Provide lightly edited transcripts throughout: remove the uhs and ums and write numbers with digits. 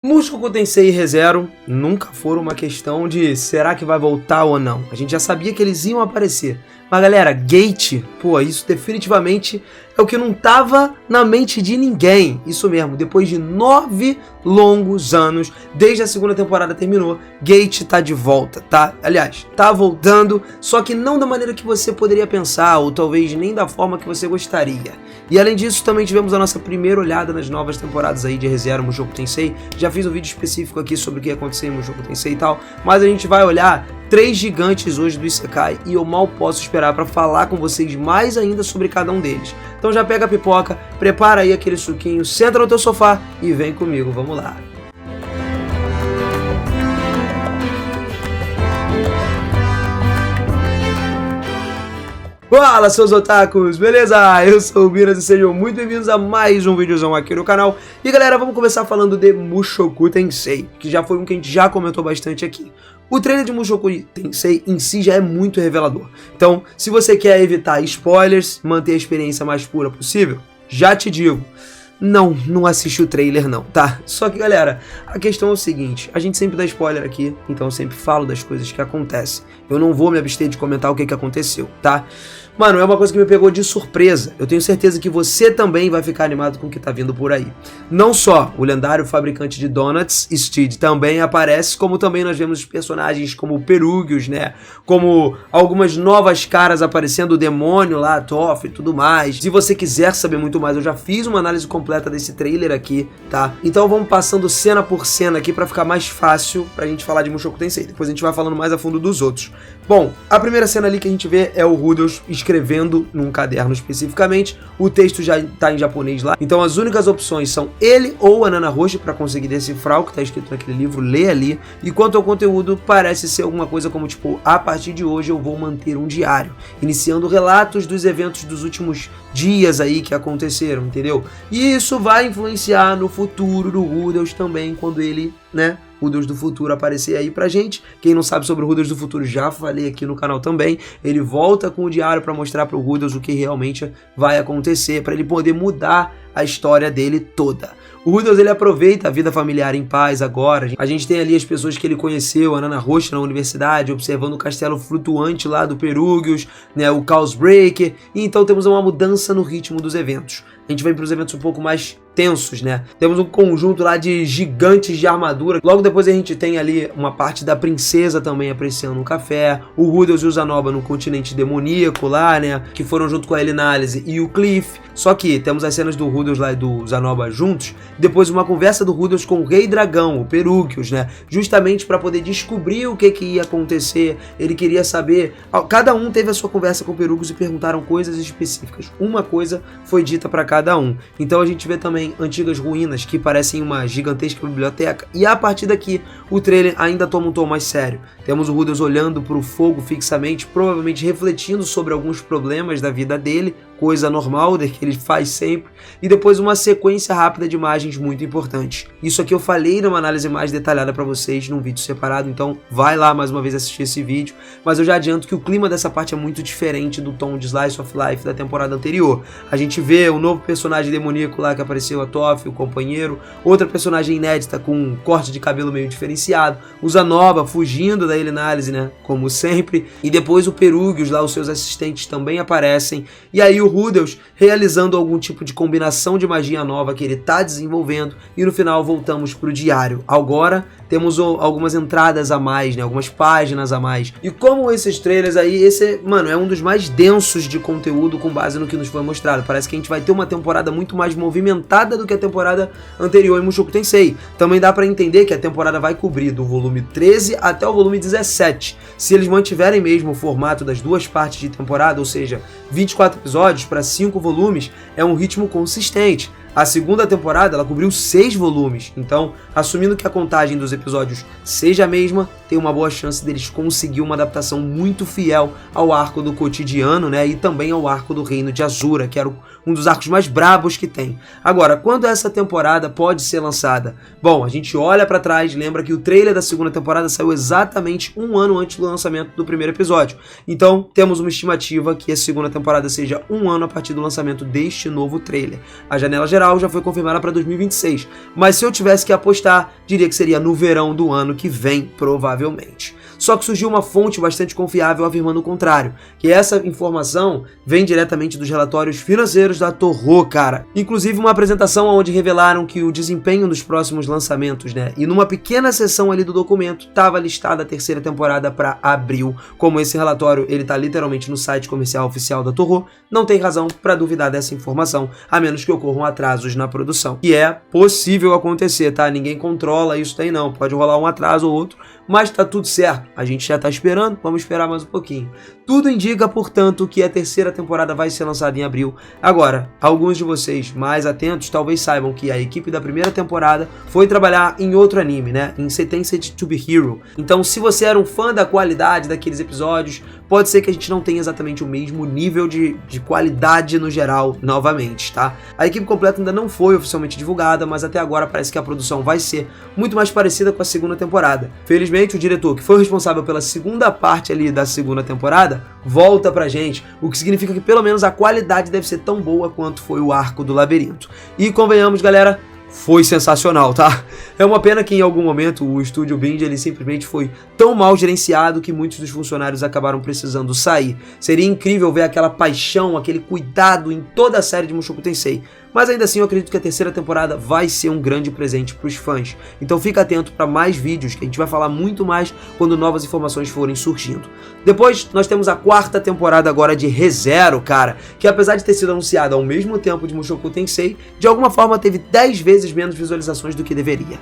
Mushoku Tensei e Re:Zero nunca foram uma questão de será que vai voltar ou não. A gente já sabia que eles iam aparecer. Mas galera, Gate, pô, isso definitivamente é o que não tava na mente de ninguém. Isso mesmo, depois de 9 longos anos, desde a segunda temporada terminou, Gate tá de volta, tá? Aliás, tá voltando, só que não da maneira que você poderia pensar, ou talvez nem da forma que você gostaria. E além disso, também tivemos a nossa primeira olhada nas novas temporadas aí de Re:Zero, Mushoku Tensei. Já fiz um vídeo específico aqui sobre o que ia acontecer em Mushoku Tensei e tal, mas a gente vai olhar 3 gigantes hoje do Isekai e eu mal posso esperar para falar com vocês mais ainda sobre cada um deles. Então já pega a pipoca, prepara aí aquele suquinho, senta no teu sofá e vem comigo, vamos lá. Fala seus otakus, beleza? Eu sou o Miras e sejam muito bem-vindos a mais um videozão aqui no canal. E galera, vamos começar falando de Mushoku Tensei, que já foi um que a gente já comentou bastante aqui. O trailer de Mushoku Tensei em si já é muito revelador. Então, se você quer evitar spoilers, manter a experiência mais pura possível, já te digo, não assiste o trailer não, tá? Só que galera, a questão é o seguinte, a gente sempre dá spoiler aqui, então eu sempre falo das coisas que acontecem. Eu não vou me abster de comentar o que aconteceu, tá? Mano, é uma coisa que me pegou de surpresa. Eu tenho certeza que você também vai ficar animado com o que tá vindo por aí. Não só o lendário fabricante de donuts, Steed, também aparece, como também nós vemos personagens como Perugios, né? Como algumas novas caras aparecendo, o demônio lá, Toph e tudo mais. Se você quiser saber muito mais, eu já fiz uma análise completa desse trailer aqui, tá? Então vamos passando cena por cena aqui pra ficar mais fácil pra gente falar de Mushoku Tensei. Depois a gente vai falando mais a fundo dos outros. Bom, a primeira cena ali que a gente vê é o Rudels escrevendo num caderno especificamente, o texto já tá em japonês lá, então as únicas opções são ele ou a Nana Roshi para conseguir decifrar o que tá escrito naquele livro, ler ali, e quanto ao conteúdo, parece ser alguma coisa como tipo, a partir de hoje eu vou manter um diário, iniciando relatos dos eventos dos últimos dias aí que aconteceram, entendeu? E isso vai influenciar no futuro do Rudels também, quando ele, né, Rudels do futuro aparecer aí pra gente. Quem não sabe sobre o Rudels do futuro, já falei aqui no canal também. Ele volta com o diário pra mostrar pro Rudels o que realmente vai acontecer, pra ele poder mudar a história dele toda. O Rudels, ele aproveita a vida familiar em paz agora. A gente tem ali as pessoas que ele conheceu, a Nana Roshi na universidade, observando o castelo flutuante lá do Perugios, né, o Chaos Breaker. E então temos uma mudança no ritmo dos eventos. A gente vem para os eventos um pouco mais tensos, né? Temos um conjunto lá de gigantes de armadura. Logo depois a gente tem ali uma parte da princesa também apreciando um café. O Rudels e o Zanoba no continente demoníaco lá, né? Que foram junto com a Elinálise e o Cliff. Só que temos as cenas do Rudels lá e do Zanoba juntos. Depois uma conversa do Rudels com o Rei Dragão, o Perugios, né? Justamente para poder descobrir o que ia acontecer. Ele queria saber... Cada um teve a sua conversa com o Perugios e perguntaram coisas específicas. Uma coisa foi dita para cada um. Então a gente vê também antigas ruínas que parecem uma gigantesca biblioteca, e a partir daqui o trailer ainda toma um tom mais sério. Temos o Rudels olhando para o fogo fixamente, provavelmente refletindo sobre alguns problemas da vida dele, coisa normal que ele faz sempre, e depois uma sequência rápida de imagens muito importante. Isso aqui eu falei numa análise mais detalhada para vocês num vídeo separado, então vai lá mais uma vez assistir esse vídeo, mas eu já adianto que o clima dessa parte é muito diferente do tom de Slice of Life da temporada anterior. A gente vê o novo personagem demoníaco lá que apareceu, a Toph, o companheiro, outra personagem inédita com um corte de cabelo meio diferenciado, o Zanoba fugindo da Elinálise, né, como sempre, e depois o Perugios lá, os seus assistentes também aparecem, e aí o Rudels realizando algum tipo de combinação de magia nova que ele está desenvolvendo, e no final voltamos para o diário. Agora temos algumas entradas a mais, né, algumas páginas a mais, e como esses trailers aí, esse, mano, é um dos mais densos de conteúdo com base no que nos foi mostrado. Parece que a gente vai ter uma temporada muito mais movimentada do que a temporada anterior em Mushoku Tensei. Também dá pra entender que a temporada vai cobrir do volume 13 até o volume 17. Se eles mantiverem mesmo o formato das duas partes de temporada, ou seja, 24 episódios para 5 volumes, é um ritmo consistente. A segunda temporada ela cobriu 6 volumes, então, assumindo que a contagem dos episódios seja a mesma, tem uma boa chance deles conseguir uma adaptação muito fiel ao arco do cotidiano, né, e também ao arco do Reino de Azura, que era o um dos arcos mais brabos que tem. Agora, quando essa temporada pode ser lançada? Bom, a gente olha pra trás, lembra que o trailer da segunda temporada saiu exatamente um ano antes do lançamento do primeiro episódio. Então, temos uma estimativa que a segunda temporada seja um ano a partir do lançamento deste novo trailer. A janela geral já foi confirmada para 2026, mas se eu tivesse que apostar, diria que seria no verão do ano que vem, provavelmente. Só que surgiu uma fonte bastante confiável afirmando o contrário, que essa informação vem diretamente dos relatórios financeiros da Toho, cara. Inclusive uma apresentação onde revelaram que o desempenho dos próximos lançamentos, né? E numa pequena seção ali do documento estava listada a terceira temporada para abril. Como esse relatório ele tá literalmente no site comercial oficial da Toho, não tem razão para duvidar dessa informação, a menos que ocorram atrasos na produção. E é possível acontecer, tá? Ninguém controla isso daí não, pode rolar um atraso ou outro, mas tá tudo certo. A gente já tá esperando, vamos esperar mais um pouquinho. Tudo indica, portanto, que a terceira temporada vai ser lançada em abril. Agora, alguns de vocês mais atentos talvez saibam que a equipe da primeira temporada foi trabalhar em outro anime, né? Em Sentenced to be Hero. Então, se você era um fã da qualidade daqueles episódios, pode ser que a gente não tenha exatamente o mesmo nível de qualidade no geral novamente, tá? A equipe completa ainda não foi oficialmente divulgada, mas até agora parece que a produção vai ser muito mais parecida com a segunda temporada. Felizmente, o diretor que foi responsável pela segunda parte ali da segunda temporada volta pra gente, o que significa que pelo menos a qualidade deve ser tão boa quanto foi o arco do labirinto. E convenhamos, galera, foi sensacional, tá? É uma pena que em algum momento o estúdio Bind ele simplesmente foi tão mal gerenciado que muitos dos funcionários acabaram precisando sair. Seria incrível ver aquela paixão, aquele cuidado em toda a série de Mushoku Tensei. Mas ainda assim eu acredito que a terceira temporada vai ser um grande presente para os fãs. Então fica atento para mais vídeos, que a gente vai falar muito mais quando novas informações forem surgindo. Depois nós temos a quarta temporada agora de Re:Zero, cara, que apesar de ter sido anunciada ao mesmo tempo de Mushoku Tensei, de alguma forma teve 10 vezes menos visualizações do que deveria.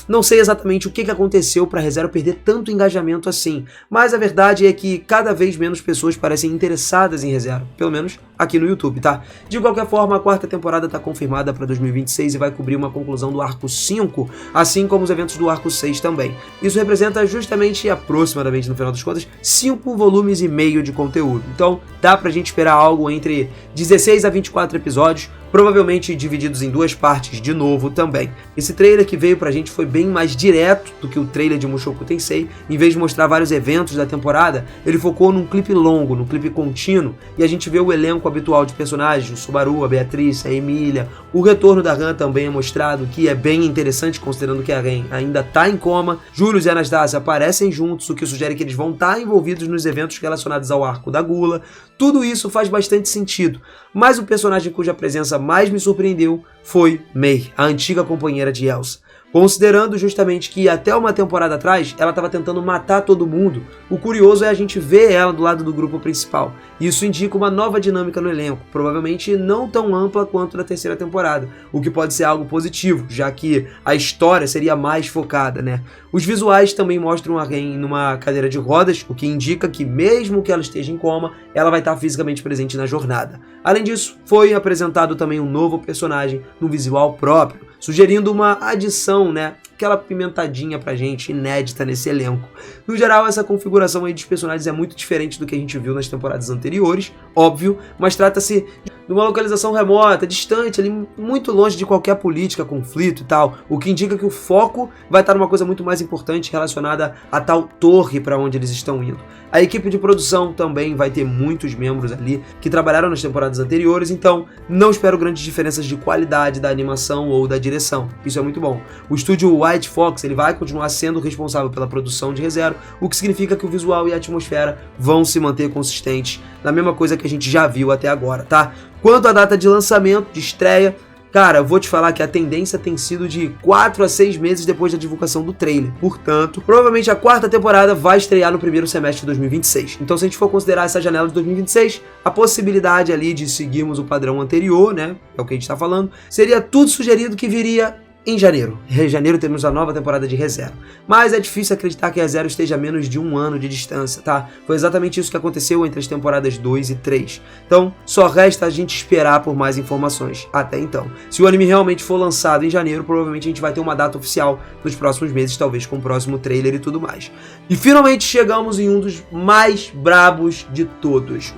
Não sei exatamente o que aconteceu para Re:Zero perder tanto engajamento assim, mas a verdade é que cada vez menos pessoas parecem interessadas em Re:Zero, pelo menos aqui no YouTube, tá? De qualquer forma, a quarta temporada está confirmada para 2026 e vai cobrir uma conclusão do arco 5, assim como os eventos do arco 6 também. Isso representa justamente, aproximadamente no final das contas, 5 volumes e meio de conteúdo. Então dá pra gente esperar algo entre 16 a 24 episódios, provavelmente divididos em 2 partes de novo também. Esse trailer que veio pra gente foi bem mais direto do que o trailer de Mushoku Tensei. Em vez de mostrar vários eventos da temporada, ele focou num clipe longo, num clipe contínuo, e a gente vê o elenco habitual de personagens, o Subaru, a Beatriz, a Emília. O retorno da Ran também é mostrado, que é bem interessante considerando que a Ren ainda tá em coma. Julius e Anastasia aparecem juntos, o que sugere que eles vão estar envolvidos nos eventos relacionados ao arco da Gula. Tudo isso faz bastante sentido, mas o personagem cuja presença mais me surpreendeu foi Mei, a antiga companheira de Elsa. Considerando justamente que até uma temporada atrás ela estava tentando matar todo mundo, o curioso é a gente ver ela do lado do grupo principal. Isso indica uma nova dinâmica no elenco, provavelmente não tão ampla quanto da terceira temporada, o que pode ser algo positivo, já que a história seria mais focada, né? Os visuais também mostram a Ren numa cadeira de rodas, o que indica que mesmo que ela esteja em coma, ela vai estar fisicamente presente na jornada. Além disso, foi apresentado também um novo personagem no visual próprio, sugerindo uma adição, né? Aquela pimentadinha pra gente, inédita nesse elenco. No geral, essa configuração aí dos personagens é muito diferente do que a gente viu nas temporadas anteriores, óbvio, mas trata-se de uma localização remota, distante, ali muito longe de qualquer política, conflito e tal, o que indica que o foco vai estar numa coisa muito mais importante relacionada à tal torre para onde eles estão indo. A equipe de produção também vai ter muitos membros ali que trabalharam nas temporadas anteriores, então não espero grandes diferenças de qualidade da animação ou da direção. Isso é muito bom. O estúdio White Fox ele vai continuar sendo responsável pela produção de Re:Zero, o que significa que o visual e a atmosfera vão se manter consistentes na mesma coisa que a gente já viu até agora, tá? Quanto à data de lançamento, de estreia, cara, eu vou te falar que a tendência tem sido de 4 a 6 meses depois da divulgação do trailer. Portanto, provavelmente a quarta temporada vai estrear no primeiro semestre de 2026. Então, se a gente for considerar essa janela de 2026, a possibilidade ali de seguirmos o padrão anterior, né, é o que a gente tá falando, seria tudo sugerido que viria em janeiro. Em janeiro temos a nova temporada de ReZero. Mas é difícil acreditar que a ReZero esteja a menos de 1 ano de distância, tá? Foi exatamente isso que aconteceu entre as temporadas 2 e 3. Então, só resta a gente esperar por mais informações até então. Se o anime realmente for lançado em janeiro, provavelmente a gente vai ter uma data oficial nos próximos meses, talvez com o próximo trailer e tudo mais. E finalmente chegamos em um dos mais brabos de todos.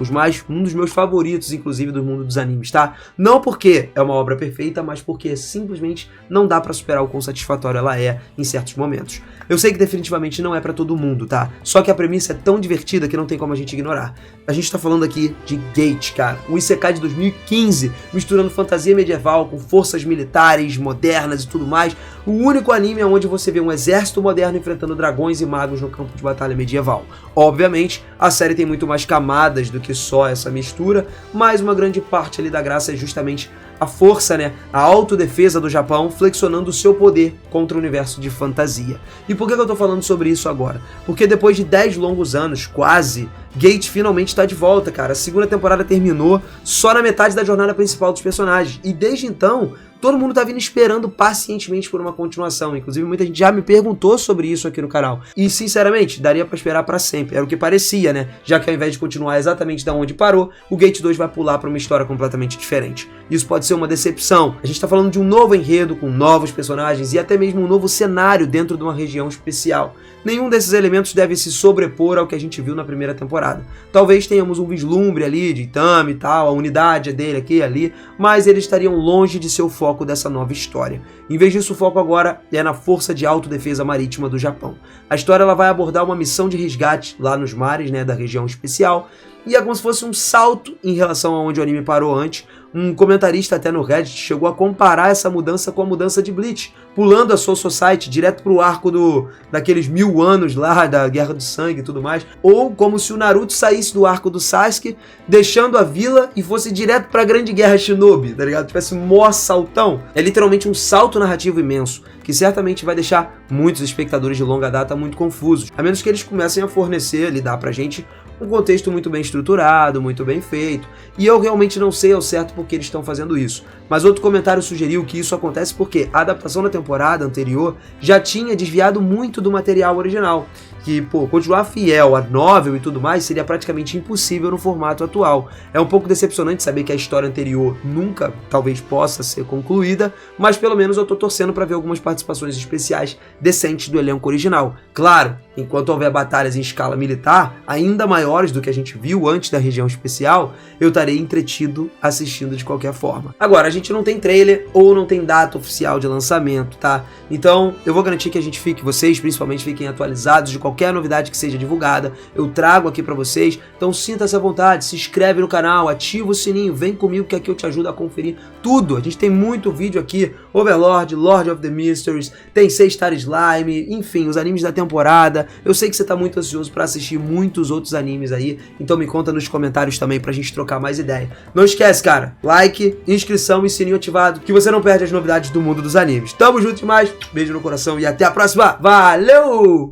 Um dos meus favoritos, inclusive, do mundo dos animes, tá? Não porque é uma obra perfeita, mas porque simplesmente não dá pra superar o quão satisfatório ela é em certos momentos. Eu sei que definitivamente não é pra todo mundo, tá? Só que a premissa é tão divertida que não tem como a gente ignorar. A gente tá falando aqui de Gate, cara. O Isekai de 2015, misturando fantasia medieval com forças militares modernas e tudo mais. O único anime onde você vê um exército moderno enfrentando dragões e magos no campo de batalha medieval. Obviamente, a série tem muito mais camadas do que só essa mistura, mas uma grande parte ali da graça é justamente a força, né, a autodefesa do Japão flexionando o seu poder contra o universo de fantasia. E por que eu tô falando sobre isso agora? Porque depois de 10 longos anos, quase, Gate finalmente está de volta, cara. A segunda temporada terminou só na metade da jornada principal dos personagens. E desde então, todo mundo tá vindo esperando pacientemente por uma continuação. Inclusive, muita gente já me perguntou sobre isso aqui no canal. E, sinceramente, daria pra esperar pra sempre. Era o que parecia, né? Já que ao invés de continuar exatamente da onde parou, o Gate 2 vai pular pra uma história completamente diferente. Isso pode ser uma decepção. A gente tá falando de um novo enredo, com novos personagens e até mesmo um novo cenário dentro de uma região especial. Nenhum desses elementos deve se sobrepor ao que a gente viu na primeira temporada. Talvez tenhamos um vislumbre ali de Itami e tal, a unidade dele aqui e ali, mas eles estariam longe de ser o foco dessa nova história. Em vez disso, o foco agora é na força de autodefesa marítima do Japão. A história ela vai abordar uma missão de resgate lá nos mares, né, da região especial, e é como se fosse um salto em relação a onde o anime parou antes. Um comentarista até no Reddit chegou a comparar essa mudança com a mudança de Bleach, pulando a Soul Society direto pro arco daqueles 1000 anos lá, da Guerra do Sangue e tudo mais, ou como se o Naruto saísse do arco do Sasuke, deixando a vila e fosse direto pra Grande Guerra Shinobi, tá ligado? Tivesse um mó saltão. É literalmente um salto narrativo imenso, que certamente vai deixar muitos espectadores de longa data muito confusos, a menos que eles comecem a fornecer, lidar pra gente um contexto muito bem estruturado, muito bem feito, e eu realmente não sei ao certo por que eles estão fazendo isso. Mas outro comentário sugeriu que isso acontece porque a adaptação da temporada anterior já tinha desviado muito do material original, que, pô, continuar fiel à novel e tudo mais seria praticamente impossível no formato atual. É um pouco decepcionante saber que a história anterior nunca, talvez, possa ser concluída, mas pelo menos eu tô torcendo para ver algumas participações especiais decentes do elenco original. Claro, enquanto houver batalhas em escala militar, ainda maiores do que a gente viu antes da região especial, eu estarei entretido assistindo de qualquer forma. Agora, a gente não tem trailer ou não tem data oficial de lançamento, tá? Então, eu vou garantir que a gente fique, vocês principalmente fiquem atualizados de qualquer novidade que seja divulgada. Eu trago aqui pra vocês, então sinta-se à vontade, se inscreve no canal, ativa o sininho, vem comigo que aqui eu te ajudo a conferir tudo. A gente tem muito vídeo aqui, Overlord, Lord of the Mysteries, tem 6-Star Slime, enfim, os animes da temporada. Eu sei que você tá muito ansioso pra assistir muitos outros animes aí, então me conta nos comentários também pra gente trocar mais ideia. Não esquece, cara, like, inscrição e sininho ativado, que você não perde as novidades do mundo dos animes. Tamo junto demais, beijo no coração e até a próxima. Valeu!